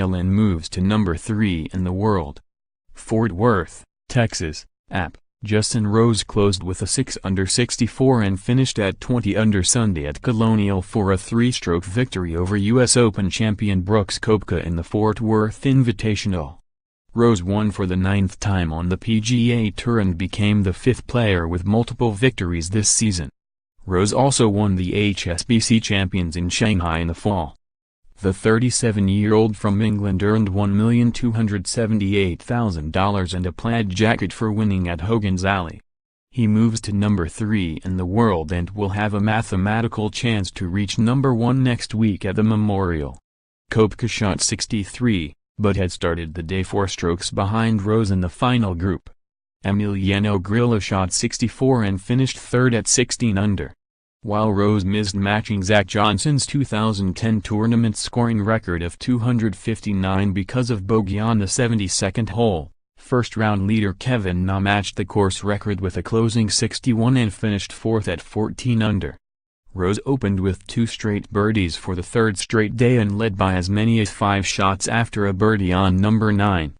Colonial and moves to number 3 in the world. Fort Worth, Texas, App. Justin Rose closed with a 6 under 64 and finished at 20 under Sunday at Colonial for a 3-stroke victory over U.S. Open champion Brooks Koepka in the Fort Worth Invitational. Rose won for the 9th time on the PGA Tour and became the 5th player with multiple victories this season. Rose also won the HSBC Champions in Shanghai in the fall. The 37-year-old from England earned $1,278,000 and a plaid jacket for winning at Hogan's Alley. He moves to number 3 in the world and will have a mathematical chance to reach number 1 next week at the Memorial. Koepka shot 63, but had started the day 4 strokes behind Rose in the final group. Emiliano Grillo shot 64 and finished 3rd at 16 under. While Rose missed matching Zach Johnson's 2010 tournament scoring record of 259 because of bogey on the 72nd hole, first-round leader Kevin Na matched the course record with a closing 61 and finished 4th at 14 under. Rose opened with 2 straight birdies for the 3rd straight day and led by as many as 5 shots after a birdie on number 9.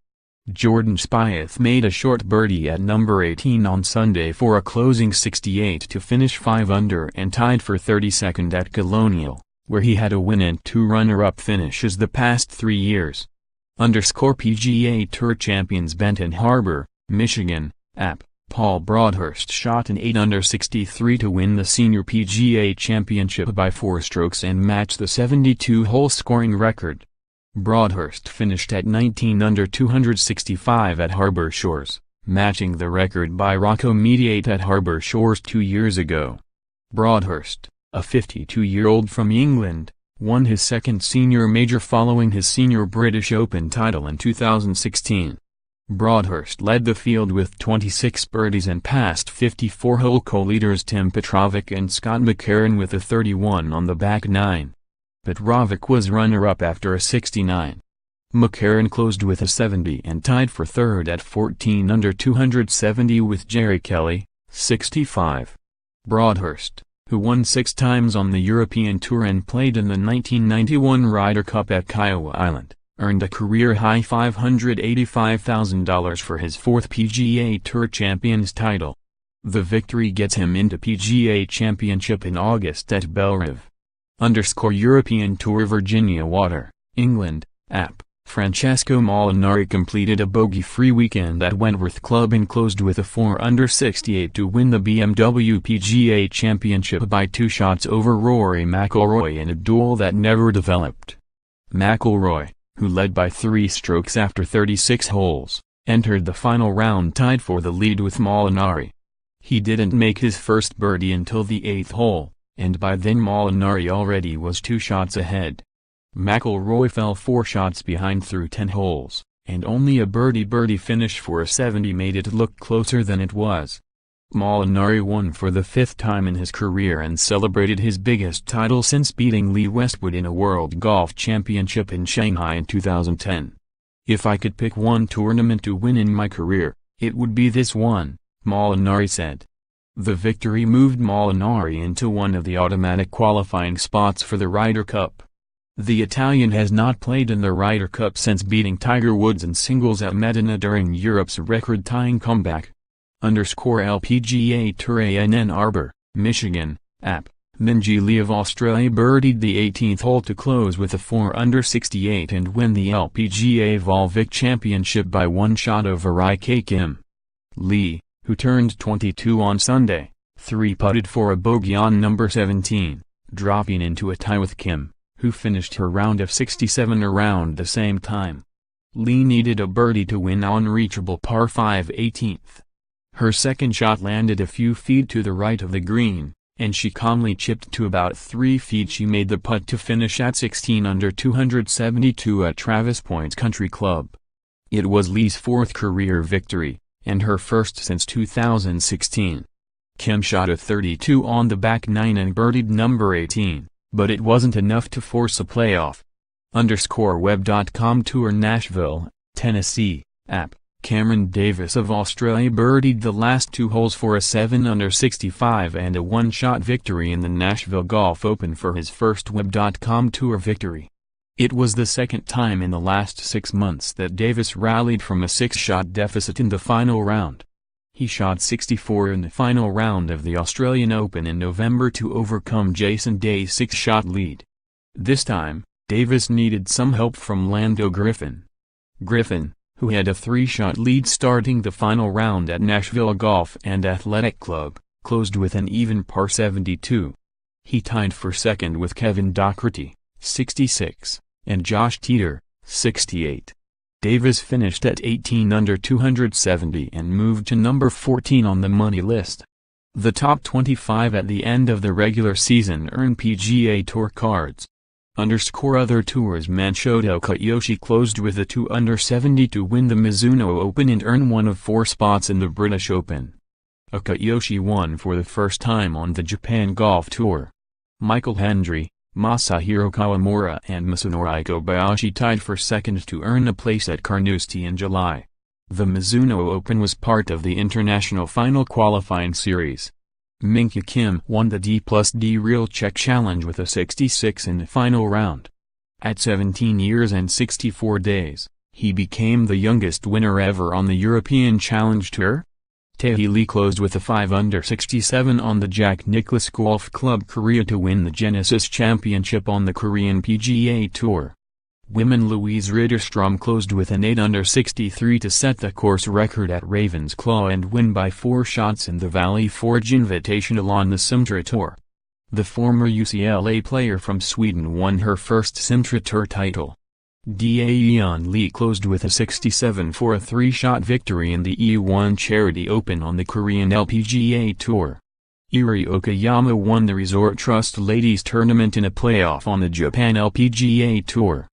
Jordan Spieth made a short birdie at number 18 on Sunday for a closing 68 to finish 5 under and tied for 32nd at Colonial, where he had a win and 2 runner-up finishes the past 3 years. PGA Tour champions Benton Harbor, Michigan, App. Paul Broadhurst shot an 8 under 63 to win the Senior PGA Championship by 4 strokes and match the 72-hole scoring record. Broadhurst finished at 19 under 265 at Harbor Shores, matching the record by Rocco Mediate at Harbor Shores 2 years ago. Broadhurst, a 52-year-old from England, won his 2nd senior major following his senior British Open title in 2016. Broadhurst led the field with 26 birdies and passed 54-hole co-leaders Tim Petrovic and Scott McCarron with a 31 on the back 9. Petrovic was runner-up after a 69. McCarron closed with a 70 and tied for 3rd at 14 under 270 with Jerry Kelly, 65. Broadhurst, who won 6 times on the European Tour and played in the 1991 Ryder Cup at Kiowa Island, earned a career-high $585,000 for his 4th PGA Tour Champions title. The victory gets him into PGA Championship in August at Belrive. European Tour Virginia Water, England, App. Francesco Molinari completed a bogey-free weekend at Wentworth Club and closed with a 4 under 68 to win the BMW PGA Championship by 2 shots over Rory McIlroy in a duel that never developed. McIlroy, who led by 3 strokes after 36 holes, entered the final round tied for the lead with Molinari. He didn't make his first birdie until the 8th hole, and by then Molinari already was 2 shots ahead. McIlroy fell 4 shots behind through 10 holes, and only a birdie finish for a 70 made it look closer than it was. Molinari won for the 5th time in his career and celebrated his biggest title since beating Lee Westwood in a World Golf Championship in Shanghai in 2010. "If I could pick one tournament to win in my career, it would be this one," Molinari said. The victory moved Molinari into one of the automatic qualifying spots for the Ryder Cup. The Italian has not played in the Ryder Cup since beating Tiger Woods in singles at Medinah during Europe's record-tying comeback. LPGA Tour Ann Arbor, Michigan, App. Minjee Lee of Australia birdied the 18th hole to close with a 4 under 68 and win the LPGA Volvic Championship by 1 shot over Rai-Kei Kim. Lee, who turned 22 on Sunday, 3-putted for a bogey on number 17, dropping into a tie with Kim, who finished her round of 67 around the same time. Lee needed a birdie to win on reachable par 5 18th. Her second shot landed a few feet to the right of the green, and she calmly chipped to about 3 feet. She made the putt to finish at 16 under 272 at Travis Point Country Club. It was Lee's 4th career victory, and her first since 2016. Kim shot a 32 on the back 9 and birdied number 18, but it wasn't enough to force a playoff. Web.com Tour Nashville, Tennessee, App. Cameron Davis of Australia birdied the last 2 holes for a 7 under 65 and a 1-shot victory in the Nashville Golf Open for his first Web.com Tour victory. It was the second time in the last 6 months that Davis rallied from a 6-shot deficit in the final round. He shot 64 in the final round of the Australian Open in November to overcome Jason Day's 6-shot lead. This time, Davis needed some help from Lando Griffin. Griffin, who had a 3-shot lead starting the final round at Nashville Golf and Athletic Club, closed with an even par 72. He tied for second with Kevin Doherty, 66, and Josh Teeter, 68. Davis finished at 18 under 270 and moved to number 14 on the money list. The top 25 at the end of the regular season earn PGA Tour cards. Other tours Manshoto Koyoshi closed with a 2 under 70 to win the Mizuno Open and earn one of 4 spots in the British Open. Koyoshi won for the first time on the Japan Golf Tour. Michael Hendry, Masahiro Kawamura and Masanori Kobayashi tied for second to earn a place at Carnoustie in July. The Mizuno Open was part of the International Final Qualifying Series. Mingyu Kim won the D+D Real Czech Challenge with a 66 in the final round. At 17 years and 64 days, he became the youngest winner ever on the European Challenge Tour. Tae Lee closed with a 5 under 67 on the Jack Nicklaus Golf Club Korea to win the Genesis Championship on the Korean PGA Tour. Women Louise Ritterstrom closed with an 8 under 63 to set the course record at Ravensclaw and win by 4 shots in the Valley Forge Invitational on the Simtra Tour. The former UCLA player from Sweden won her first Simtra Tour title. Daeyeon Lee closed with a 67 for a 3-shot victory in the E1 Charity Open on the Korean LPGA Tour. Eri Okayama won the Resort Trust Ladies Tournament in a playoff on the Japan LPGA Tour.